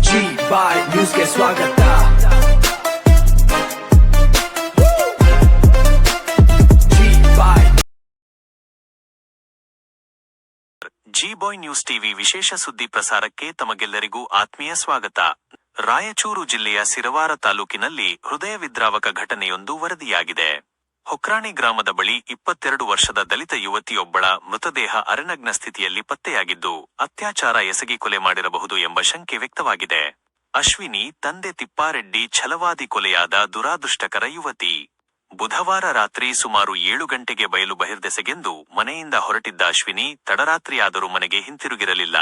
G ಬಾಯ್ ನ್ಯೂಸ್ಗೆ ಸ್ವಾಗತ. G ಬಾಯ್ news TV ವಿಶೇಷ ಸುದ್ದಿ ಪ್ರಸಾರಕ್ಕೆ ತಮಗೆಲ್ಲರಿಗೂ ಆತ್ಮೀಯ ಸ್ವಾಗತ. ರಾಯಚೂರು ಜಿಲ್ಲೆಯ ಸಿರವಾರ ತಾಲೂಕಿನಲ್ಲಿ ಹೃದಯ ವಿದ್ರಾವಕ ಘಟನೆಯೊಂದು ವರದಿಯಾಗಿದೆ. ಹೊಕ್ರಾಣಿ ಗ್ರಾಮದ ಬಳಿ 22 ವರ್ಷದ ದಲಿತ ಯುವತಿಯೊಬ್ಬಳ ಮೃತದೇಹ ಅರೆನಗ್ನ ಸ್ಥಿತಿಯಲ್ಲಿ ಪತ್ತೆಯಾಗಿದ್ದು, ಅತ್ಯಾಚಾರ ಎಸಗಿ ಕೊಲೆ ಮಾಡಿರಬಹುದು ಎಂಬ ಶಂಕೆ ವ್ಯಕ್ತವಾಗಿದೆ. ಅಶ್ವಿನಿ ತಂದೆ ತಿಪ್ಪಾರೆಡ್ಡಿ ಛಲವಾದಿ ಕೊಲೆಯಾದ ದುರಾದೃಷ್ಟಕರ ಯುವತಿ. ಬುಧವಾರ ರಾತ್ರಿ ಸುಮಾರು 7 ಗಂಟೆಗೆ ಬಯಲು ಬಹಿರ್ದೆಸೆಗೆಂದು ಮನೆಯಿಂದ ಹೊರಟಿದ್ದ ಅಶ್ವಿನಿ ತಡರಾತ್ರಿಯಾದರೂ ಮನೆಗೆ ಹಿಂತಿರುಗಿರಲಿಲ್ಲ.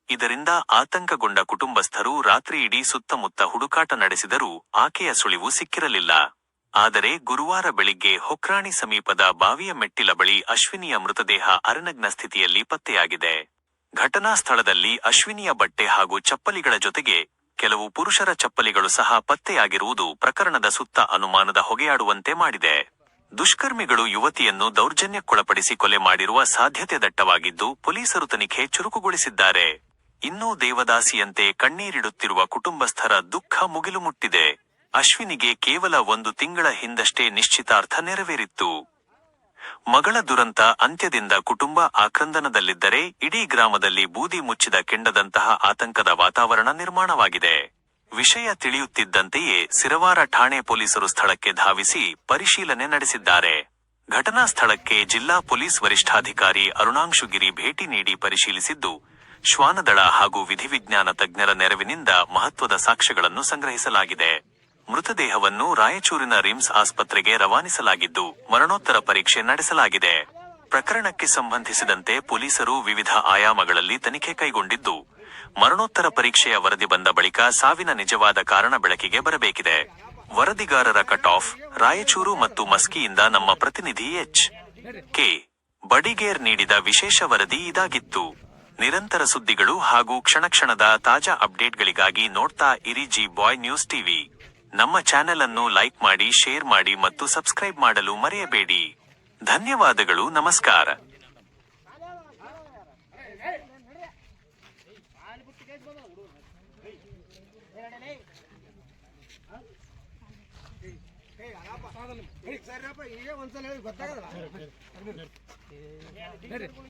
ಇದರಿಂದ ಆತಂಕಗೊಂಡ ಕುಟುಂಬಸ್ಥರು ರಾತ್ರಿಯಿಡೀ ಸುತ್ತಮುತ್ತ ಹುಡುಕಾಟ ನಡೆಸಿದರೂ ಆಕೆಯ ಸುಳಿವು ಸಿಕ್ಕಿರಲಿಲ್ಲ. ಆದರೆ ಗುರುವಾರ ಬೆಳಿಗ್ಗೆ ಹೊಕ್ರಾಣಿ ಸಮೀಪದ ಬಾವಿಯ ಮೆಟ್ಟಿಲ ಬಳಿ ಅಶ್ವಿನಿಯ ಮೃತದೇಹ ಅರೆನಗ್ನ ಸ್ಥಿತಿಯಲ್ಲಿ ಪತ್ತೆಯಾಗಿದೆ. ಘಟನಾ ಸ್ಥಳದಲ್ಲಿ ಅಶ್ವಿನಿಯ ಬಟ್ಟೆ ಹಾಗೂ ಚಪ್ಪಲಿಗಳ ಜೊತೆಗೆ ಕೆಲವು ಪುರುಷರ ಚಪ್ಪಲಿಗಳು ಸಹ ಪತ್ತೆಯಾಗಿರುವುದು ಪ್ರಕರಣದ ಸುತ್ತ ಅನುಮಾನದ ಹೊಗೆಯಾಡುವಂತೆ ಮಾಡಿದೆ. ದುಷ್ಕರ್ಮಿಗಳು ಯುವತಿಯನ್ನು ದೌರ್ಜನ್ಯಕ್ಕೊಳಪಡಿಸಿ ಕೊಲೆ ಮಾಡಿರುವ ಸಾಧ್ಯತೆ ದಟ್ಟವಾಗಿದ್ದು, ಪೊಲೀಸರು ತನಿಖೆ ಚುರುಕುಗೊಳಿಸಿದ್ದಾರೆ. ಇನ್ನೂ ದೇವದಾಸಿಯಂತೆ ಕಣ್ಣೀರಿಡುತ್ತಿರುವ ಕುಟುಂಬಸ್ಥರ ದುಃಖ ಮುಗಿಲು ಮುಟ್ಟಿದೆ. ಅಶ್ವಿನಿಗೆ ಕೇವಲ 1 ತಿಂಗಳ ಹಿಂದಷ್ಟೇ ನಿಶ್ಚಿತಾರ್ಥ ನೆರವೇರಿತ್ತು. ಮಗಳ ದುರಂತ ಅಂತ್ಯದಿಂದ ಕುಟುಂಬ ಆಕ್ರಂದನದಲ್ಲಿದ್ದರೆ, ಇಡೀ ಗ್ರಾಮದಲ್ಲಿ ಬೂದಿ ಮುಚ್ಚಿದ ಕೆಂಡದಂತಹ ಆತಂಕದ ವಾತಾವರಣ ನಿರ್ಮಾಣವಾಗಿದೆ. ವಿಷಯ ತಿಳಿಯುತ್ತಿದ್ದಂತೆಯೇ ಸಿರವಾರ ಠಾಣೆ ಪೊಲೀಸರು ಸ್ಥಳಕ್ಕೆ ಧಾವಿಸಿ ಪರಿಶೀಲನೆ ನಡೆಸಿದ್ದಾರೆ. ಘಟನಾ ಸ್ಥಳಕ್ಕೆ ಜಿಲ್ಲಾ ಪೊಲೀಸ್ ವರಿಷ್ಠಾಧಿಕಾರಿ ಅರುಣಾಂಶುಗಿರಿ ಭೇಟಿ ನೀಡಿ ಪರಿಶೀಲಿಸಿದ್ದು, ಶ್ವಾನದಳ ಹಾಗೂ ವಿಧಿವಿಜ್ಞಾನ ತಜ್ಞರ ನೆರವಿನಿಂದ ಮಹತ್ವದ ಸಾಕ್ಷ್ಯಗಳನ್ನು ಸಂಗ್ರಹಿಸಲಾಗಿದೆ. ಮೃತದೇಹವನ್ನು ರಾಯಚೂರಿನ ರಿಮ್ಸ್ ಆಸ್ಪತ್ರೆಗೆ ರವಾನಿಸಲಾಗಿದ್ದು, ಮರಣೋತ್ತರ ಪರೀಕ್ಷೆ ನಡೆಸಲಾಗಿದೆ. ಪ್ರಕರಣಕ್ಕೆ ಸಂಬಂಧಿಸಿದಂತೆ ಪೊಲೀಸರು ವಿವಿಧ ಆಯಾಮಗಳಲ್ಲಿ ತನಿಖೆ ಕೈಗೊಂಡಿದ್ದು, ಮರಣೋತ್ತರ ಪರೀಕ್ಷೆಯ ವರದಿ ಬಂದ ಬಳಿಕ ಸಾವಿನ ನಿಜವಾದ ಕಾರಣ ಬೆಳಕಿಗೆ ಬರಬೇಕಿದೆ. ವರದಿಗಾರರ ಕಟ್ ಆಫ್. ರಾಯಚೂರು ಮತ್ತು ಮಸ್ಕಿಯಿಂದ ನಮ್ಮ ಪ್ರತಿನಿಧಿ ಎಚ್.ಕೆ. ಬಡಿಗೇರ್ ನೀಡಿದ ವಿಶೇಷ ವರದಿ ಇದಾಗಿತ್ತು. ನಿರಂತರ ಸುದ್ದಿಗಳು ಹಾಗೂ ಕ್ಷಣಕ್ಷಣದ ತಾಜಾ ಅಪ್ಡೇಟ್ಗಳಿಗಾಗಿ ನೋಡ್ತಾ ಇರಿ ಜಿ ಬಾಯ್ ನ್ಯೂಸ್ ಟಿವಿ. ನಮ್ಮ ಚಾನೆಲ್ ಅನ್ನು ಲೈಕ್ ಮಾಡಿ, ಶೇರ್ ಮಾಡಿ ಮತ್ತು ಸಬ್ಸ್ಕ್ರೈಬ್ ಮಾಡಲು ಮರೆಯಬೇಡಿ. ಧನ್ಯವಾದಗಳು. ನಮಸ್ಕಾರ.